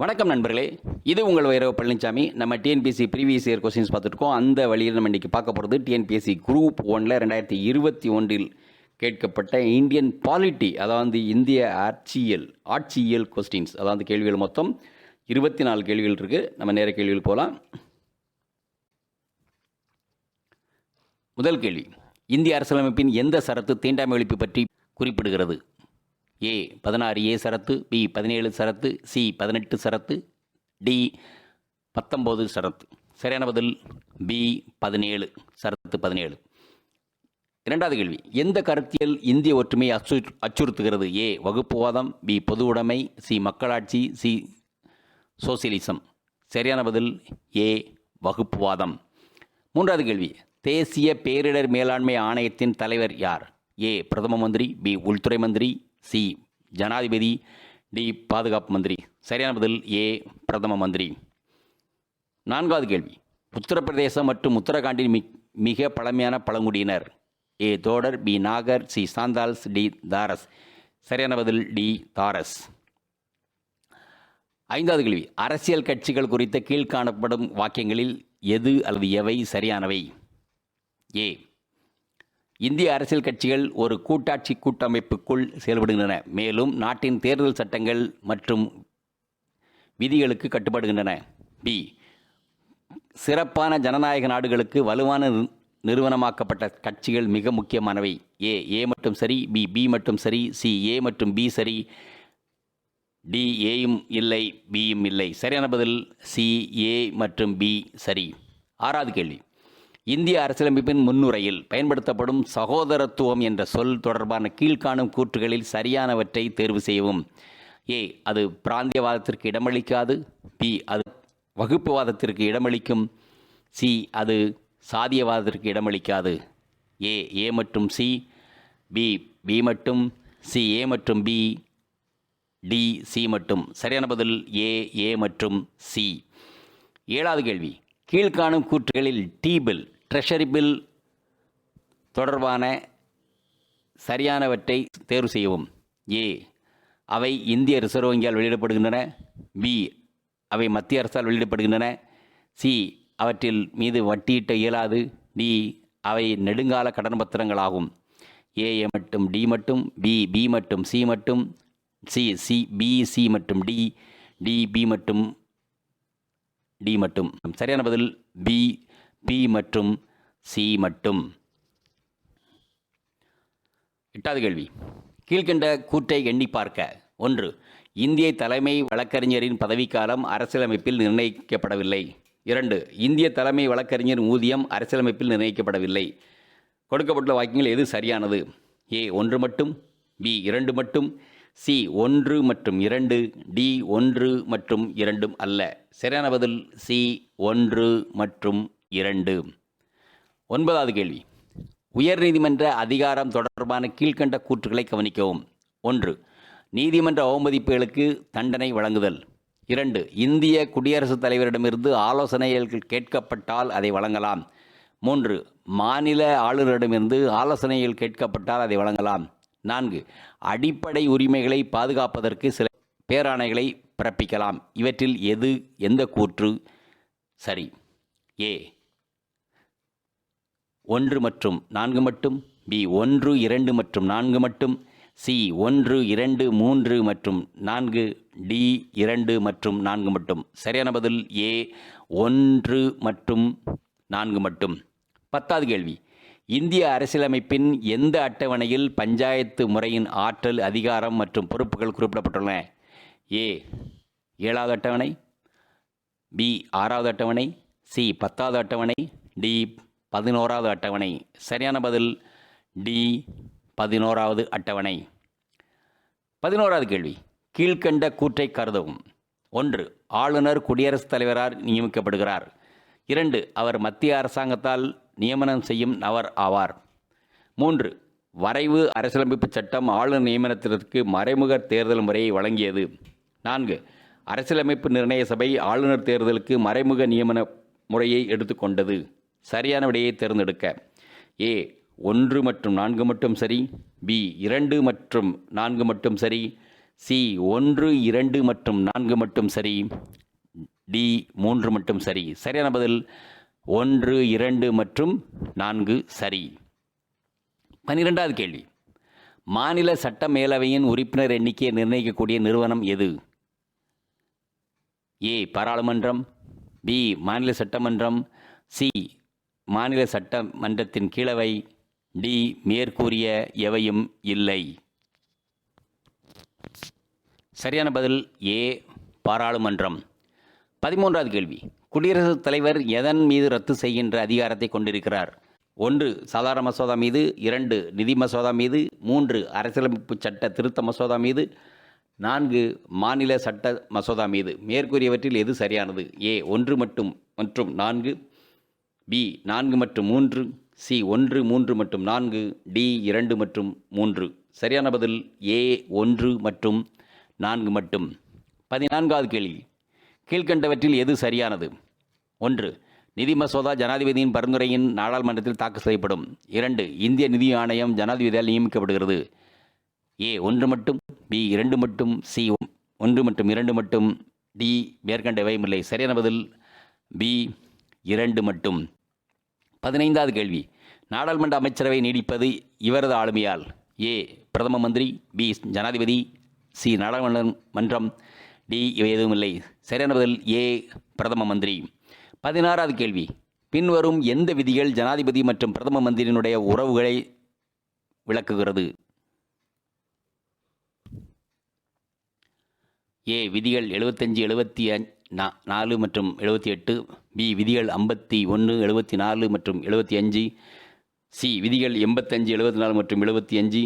வணக்கம் நண்பர்களே, இது உங்கள் V.Palanichamy. நம்ம டிஎன்பிஎஸ்சி ப்ரீவியஸ் இயர் கொஸ்டின்ஸ் பார்த்துருக்கோம். அந்த வழியில் நம்ம இன்றைக்கி பார்க்க போகிறது டிஎன்பிஎஸ்சி குரூப் 1ல் 2021 கேட்கப்பட்ட இந்தியன் பாலிட்டி, அதாவது இந்திய ஆட்சியியல் கொஸ்டின்ஸ். அதாவது கேள்விகள் மொத்தம் 24 கேள்விகள் இருக்குது. நம்ம நேர கேள்விகள் போகலாம். முதல் கேள்வி, இந்திய அரசியலமைப்பின் எந்த சரத்து தீண்டாமை ஒழிப்பு பற்றி குறிப்பிடுகிறது? A 16A Sarath, B 17 Sarath, C 18 Sarath, D 19 சரத்து. சரியான பதில் B 17 சரத்து 17. இரண்டாவது கேள்வி, எந்த கருத்தியல் இந்திய ஒற்றுமையை அச்சுறுத்துகிறது? A வகுப்புவாதம், B பொது உடைமை, C மக்களாட்சி, C சோசியலிசம். சரியான பதில் A வகுப்புவாதம். மூன்றாவது கேள்வி, தேசிய பேரிடர் மேலாண்மை ஆணையத்தின் தலைவர் யார்? A பிரதம மந்திரி, B உள்துறை மந்திரி, சி ஜனாதிபதி, டி பாதுகாப்பு மந்திரி. சரியான பதில் ஏ பிரதம மந்திரி. நான்காவது கேள்வி, உத்தரப்பிரதேசம் மற்றும் உத்தரகாண்டின் மிக பழமையான பழங்குடியினர்? ஏ தோடர், பி நாகர், சி சாந்தால்ஸ், டி தாரஸ். சரியான பதில் டி தாரஸ். ஐந்தாவது கேள்வி, அரசியல் கட்சிகள் குறித்த கீழ்காணப்படும் வாக்கியங்களில் எது அல்லது எவை சரியானவை? ஏ இந்திய அரசியல் கட்சிகள் ஒரு கூட்டாட்சி கூட்டமைப்புக்குள் செயல்படுகின்றன, மேலும் நாட்டின் தேர்தல் சட்டங்கள் மற்றும் விதிகளுக்கு கட்டுப்படுகின்றன. பி சிறப்பான ஜனநாயக நாடுகளுக்கு வலுவான நிறுவனமாக்கப்பட்ட கட்சிகள் மிக முக்கியமானவை. ஏ மட்டும் சரி, பி மட்டும் சரி, சி ஏ மற்றும் பி சரி, டி ஏயும் இல்லை, பியும் இல்லை. சரியான பதில் சி ஏ மற்றும் பி சரி. ஆறாவது கேள்வி, இந்திய அரசியலமைப்பின் முன்னுரையில் பயன்படுத்தப்படும் சகோதரத்துவம் என்ற சொல் தொடர்பான கீழ்காணும் கூற்றுகளில் சரியானவற்றை தேர்வு செய்யவும். ஏ அது பிராந்தியவாதத்திற்கு இடமளிக்காது, பி அது வகுப்புவாதத்திற்கு இடமளிக்கும், சி அது சாதியவாதத்திற்கு இடமளிக்காது. ஏ மற்றும் சி, பி மட்டும், சி ஏ மற்றும் பி, டி சி மட்டும். சரியான பதில் ஏ மற்றும் சி. ஏழாவது கேள்வி, கீழ்காணும் கூற்றுகளில் டி பில், ட்ரெஷரி பில் தொடர்பான சரியானவற்றை தேர்வு செய்யவும். ஏ அவை இந்திய ரிசர்வ் வங்கியால் வெளியிடப்படுகின்றன, பி அவை மத்திய அரசால் வெளியிடப்படுகின்றன, சி அவற்றில் மீது வட்டியிட்ட இயலாது, டி அவை நெடுங்கால கடன் பத்திரங்களாகும். ஏ மட்டும் டி மட்டும், பி மற்றும் சி மட்டும், சி சி மற்றும் டி பி மற்றும் டி மட்டும். சரியான பதில் பி மற்றும் சி மட்டும். எட்டாவது கேள்வி, கீழ்கண்ட கூற்றை எண்ணி பார்க்க. 1 இந்திய தலைமை வழக்கறிஞரின் பதவிக்காலம் அரசியலமைப்பில் நிர்ணயிக்கப்படவில்லை. 2 இந்திய தலைமை வழக்கறிஞர் ஊதியம் அரசியலமைப்பில் நிர்ணயிக்கப்படவில்லை. கொடுக்கப்பட்டுள்ள வாக்கியங்கள் எது சரியானது? ஏ 1 மட்டும், பி 2 மட்டும், சி 1 மற்றும் 2, டி 1 மற்றும் 2 அல்ல. சரியான பதில் சி 1 மற்றும் 2. 9வது கேள்வி, உயர்நீதிமன்ற அதிகாரம் தொடர்பான கீழ்கண்ட கூற்றுகளை கவனிக்கவும். 1 நீதிமன்ற அவமதிப்புகளுக்கு தண்டனை வழங்குதல். 2 இந்திய குடியரசுத் தலைவரிடமிருந்து ஆலோசனைகள் கேட்கப்பட்டால் அதை வழங்கலாம். 3 மாநில ஆளுநரிடமிருந்து ஆலோசனைகள் கேட்கப்பட்டால் அதை வழங்கலாம். 4 அடிப்படை உரிமைகளை பாதுகாப்பதற்கு சில பேராணைகளை பிறப்பிக்கலாம். இவற்றில் எந்த கூற்று சரி? ஏ 1 மற்றும் 4 மட்டும், பி 1, 2 மற்றும் 4 மட்டும், சி 1, 2, 3 மற்றும் 4, டி 2 மற்றும் 4 மட்டும். சரியான பதில் ஏ 1 மற்றும் 4 மட்டும். 10வது கேள்வி, இந்திய அரசியலமைப்பின் எந்த அட்டவணையில் பஞ்சாயத்து முறையின் ஆற்றல், அதிகாரம் மற்றும் பொறுப்புகள் குறிப்பிடப்பட்டுள்ளன? ஏ 7வது அட்டவணை, பி 6வது அட்டவணை, சி 10வது அட்டவணை, டி 11வது அட்டவணை. சரியான பதில் டி 11வது அட்டவணை. 11வது கேள்வி, கீழ்கண்ட கூற்றை கருதவும். 1 ஆளுநர் குடியரசுத் தலைவரால் நியமிக்கப்படுகிறார். 2 அவர் மத்திய அரசாங்கத்தால் நியமனம் செய்யும் நபர் ஆவார். 3 வரைவு அரசியலமைப்பு சட்டம் ஆளுநர் நியமனத்திற்கு மறைமுக தேர்தல் முறையை வழங்கியது. 4 அரசியலமைப்பு நிர்ணய சபை ஆளுநர் தேர்தலுக்கு மறைமுக நியமன முறையை எடுத்துக்கொண்டது. சரியான விடையை தேர்ந்தெடுக்க. ஏ 1 மற்றும் 4 மட்டும் சரி, பி 2 மற்றும் 4 மட்டும் சரி, சி 1, 2 மற்றும் 4 மட்டும் சரி. டி 3 மட்டும் சரி. சரியான பதில் 1, 2 மற்றும் 4 சரி. 12வது கேள்வி. மாநில சட்ட மேலவையின் உறுப்பினர் எண்ணிக்கையை நிர்ணயிக்கக்கூடிய நிறுவனம் எது? ஏ பாராளுமன்றம், பி மாநில சட்டமன்றம், சி மாநில சட்டமன்றத்தின் கீழவை, டி மேற்கூறிய எவையும் இல்லை. சரியான பதில் ஏ பாராளுமன்றம். 13வது கேள்வி. குடியரசுத் தலைவர் எதன் மீது ரத்து செய்கின்ற அதிகாரத்தை கொண்டிருக்கிறார்? 1 சாதாரண மசோதா மீது, 2 நிதி மசோதா மீது, 3 அரசியலமைப்பு சட்ட திருத்த மசோதா மீது, 4 மாநில சட்ட மசோதா மீது. மேற்கூறியவற்றில் எது சரியானது? ஏ 1 மற்றும் 4, பி 4 மற்றும் 3, சி 1, 3 மற்றும் 4, டி 2 மற்றும் 3. சரியான பதில் ஏ 1 மற்றும் 4 மட்டும். 14வது கேள்வி. கீழ்கண்டவற்றில் எது சரியானது? 1 நிதி மசோதா ஜனாதிபதியின் பரிந்துரையின் நாடாளுமன்றத்தில் தாக்கல் செய்யப்படும். 2 இந்திய நிதி ஆணையம் ஜனாதிபதியால் நியமிக்கப்படுகிறது. ஏ 1 மட்டும், பி 2 மட்டும், சி 1 மற்றும் 2 மட்டும், டி மேற்கண்டவையும் இல்லை. சரியான பதில் பி 2 மட்டும். 15வது கேள்வி. நாடாளுமன்ற அமைச்சரவை நீடிப்பது இவரது ஆளுமையால்? ஏ பிரதம மந்திரி, பி ஜனாதிபதி, சி நாடாளுமன்றம், டி இவை எதுவும் இல்லை. சரியான பதில் ஏ பிரதம மந்திரி. 16வது கேள்வி. பின்வரும் எந்த விதிகள் ஜனாதிபதி மற்றும் பிரதம மந்திரியினுடைய உறவுகளை விளக்குகிறது? ஏ விதிகள் 75, 74 மற்றும் 78, பி விதிகள் 51, 74 மற்றும் 75, சி விதிகள் 85, 74 மற்றும் 75,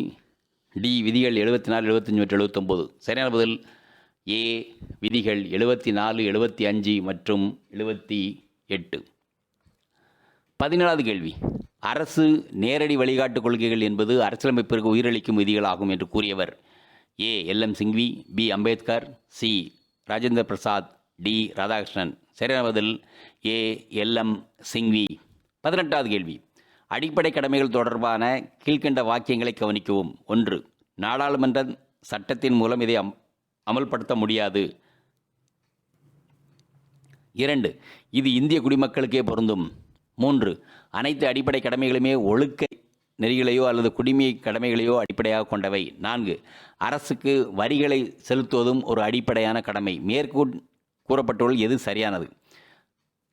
டி விதிகள் 74, 75 மற்றும் 79. சரியான பதில் ஏ விதிகள் 74, 75 மற்றும் 78. 17வது கேள்வி. அரசு நேரடி வழிகாட்டு கொள்கைகள் என்பது அரசியலமைப்பிற்கு உயிரளிக்கும் விதிகளாகும் என்று கூறியவர்? A L M. Singhvi, B Ambedkar, C Rajendra Prasad, D Radhakrishnan. சரியான பதில் ஏ எல்.எம். சிங்வி. 18வது கேள்வி. அடிப்படை கடமைகள் தொடர்பான கீழ்க்கண்ட வாக்கியங்களை கவனிக்கவும். 1 நாடாளுமன்ற சட்டத்தின் மூலம் இதை அமல்படுத்த முடியாது. 2 இது இந்திய குடிமக்களுக்கே பொருந்தும். 3 அனைத்து அடிப்படை கடமைகளுமே ஒழுக்க நெறிகளையோ அல்லது குடிமை கடமைகளையோ அடிப்படையாக கொண்டவை. 4 அரசுக்கு வரிகளை செலுத்துவதும் ஒரு அடிப்படையான கடமை. கூறப்பட்டுள்ள எது சரியானது?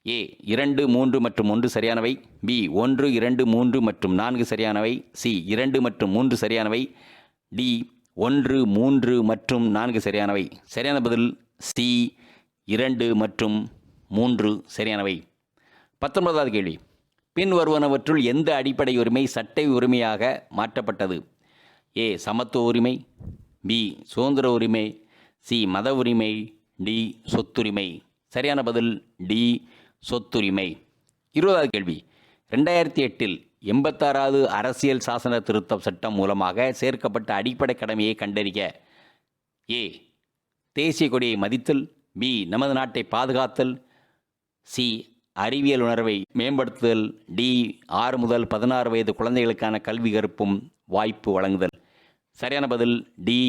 ஏ 2, 3 மற்றும் 1 சரியானவை, பி 1, 2, 3 மற்றும் 4 சரியானவை, சி 2 மற்றும் 3 சரியானவை, டி 1, 3 மற்றும் 4 சரியானவை. சரியான பதில் சி 2 மற்றும் 3 சரியானவை. 19வது கேள்வி. பின் வருவனவற்றுள் எந்த அடிப்படை உரிமை சட்ட உரிமையாக மாற்றப்பட்டது? ஏ சமத்துவ உரிமை, பி சுதந்திர உரிமை, சி மத உரிமை, டி சொத்துரிமை. சரியான பதில் டி சொத்துரிமை. 20வது கேள்வி. 2008 86வது அரசியல் சாசன திருத்த சட்டம் மூலமாக சேர்க்கப்பட்ட அடிப்படை கடமையை கண்டறிய. ஏ தேசிய கொடியை மதித்தல், பி நமது நாட்டை பாதுகாத்தல், சி அறிவியல் உணர்வை மேம்படுத்துதல், டி 6 முதல் 16 வயது குழந்தைகளுக்கான கல்வி கற்பும் வாய்ப்பு வழங்குதல். சரியான பதில் டி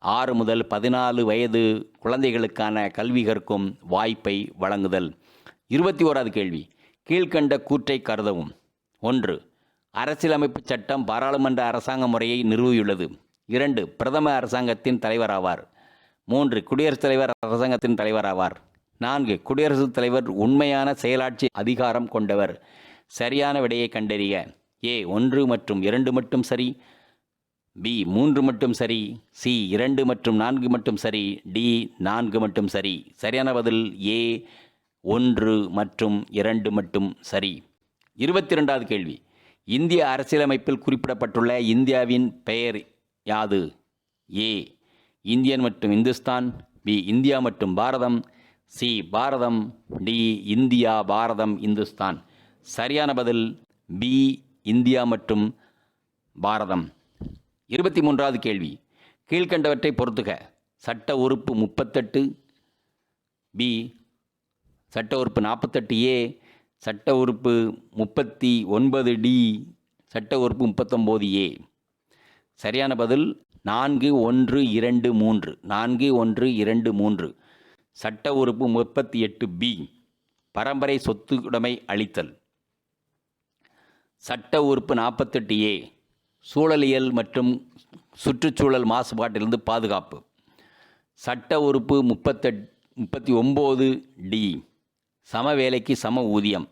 6 முதல் 14 வயது குழந்தைகளுக்கான கல்வி கற்கும் வாய்ப்பை வழங்குதல். 21வது கேள்வி. கீழ்கண்ட கூற்றை கருதவும். 1 அரசியலமைப்பு சட்டம் பாராளுமன்ற அரசாங்க முறையை நிறுவியுள்ளது. 2 பிரதம அரசாங்கத்தின் தலைவராவார். 3 குடியரசுத் தலைவர் அரசாங்கத்தின் தலைவராவார். 4 குடியரசுத் தலைவர் உண்மையான செயலாட்சி அதிகாரம் கொண்டவர். சரியான விடையை கண்டறிய. ஏ 1 மற்றும் 2 மட்டும் சரி, பி 3 மட்டும் சரி, சி 2 மற்றும் 4 மட்டும் சரி, டி 4 மட்டும் சரி. சரியான பதில் ஏ 1 மற்றும் 2 மட்டும் சரி. 22வது கேள்வி. இந்திய அரசியலமைப்பில் குறிப்பிடப்பட்டுள்ள இந்தியாவின் பெயர் யாது? ஏ இந்தியன் மற்றும் இந்துஸ்தான், பி இந்தியா மற்றும் பாரதம், சி பாரதம், டி இந்தியா பாரதம் இந்துஸ்தான். சரியான பதில் பி இந்தியா மற்றும் பாரதம். 23வது கேள்வி. கீழ்கண்டவற்றை பொறுத்துக. சட்ட உறுப்பு 38, பி சட்ட உறுப்பு 48A, சட்ட உறுப்பு 39D, சட்ட உறுப்பு 39A. சரியான பதில் 4123. 4123. சட்ட உறுப்பு 38B பரம்பரை சொத்துடைமை அளித்தல். சட்ட உறுப்பு 48A சூழலியல் மற்றும் சுற்றுச்சூழல் மாசுபாட்டிலிருந்து பாதுகாப்பு. சட்ட உறுப்பு 39D சம வேலைக்கு சம ஊதியம்.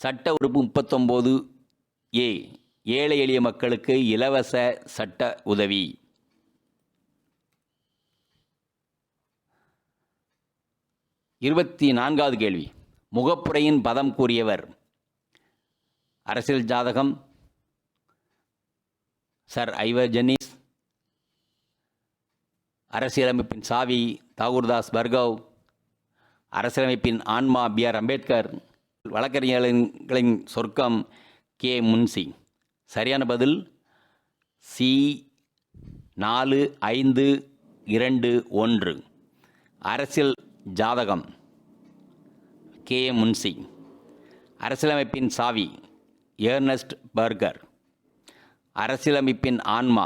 சட்ட உறுப்பு 39A ஏழை எளிய மக்களுக்கு இலவச சட்ட உதவி. இருபத்தி 4வது கேள்வி. முகப்புரையின் பதம் கூறியவர். அரசியல் ஜாதகம் சர் ஐவர் ஜென்னிஸ். அரசியலமைப்பின் சாவி தாகூர்தாஸ் பர்கவ். அரசியலமைப்பின் ஆன்மா B.R. அம்பேத்கர். வழக்கறிஞர்களின் சொர்க்கம் K. முன்சி. சரியான பதில் C. 4521. அரசியல் ஜாதகம் K. முன்சி. அரசியலமைப்பின் சாவி ஏர்னஸ்ட் பர்கர். அரசியலமைப்பின் ஆன்மா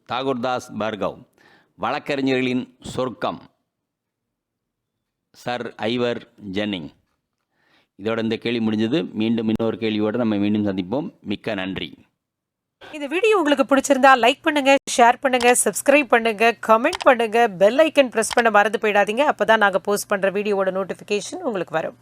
தாகூர்தாஸ் பர்கவ். வழக்கறிஞர்களின் சொர்க்கம் சர் ஐவர் ஜென்னிங். இதோட இந்த கேள்வி முடிஞ்சது. மீண்டும் இன்னொரு கேள்வியோடு நம்ம மீண்டும் சந்திப்போம். மிக்க நன்றி. இந்த வீடியோ உங்களுக்கு பிடிச்சிருந்தா லைக் பண்ணுங்க, ஷேர் பண்ணுங்க, சப்ஸ்கிரைப் பண்ணுங்க, கமெண்ட் பண்ணுங்க, பெல் ஐக்கன் பிரஸ் பண்ண மறந்து போயிடாதீங்க. அப்பதான் நாங்க போஸ்ட் பண்ற வீடியோவோட நோட்டிபிகேஷன் உங்களுக்கு வரும்.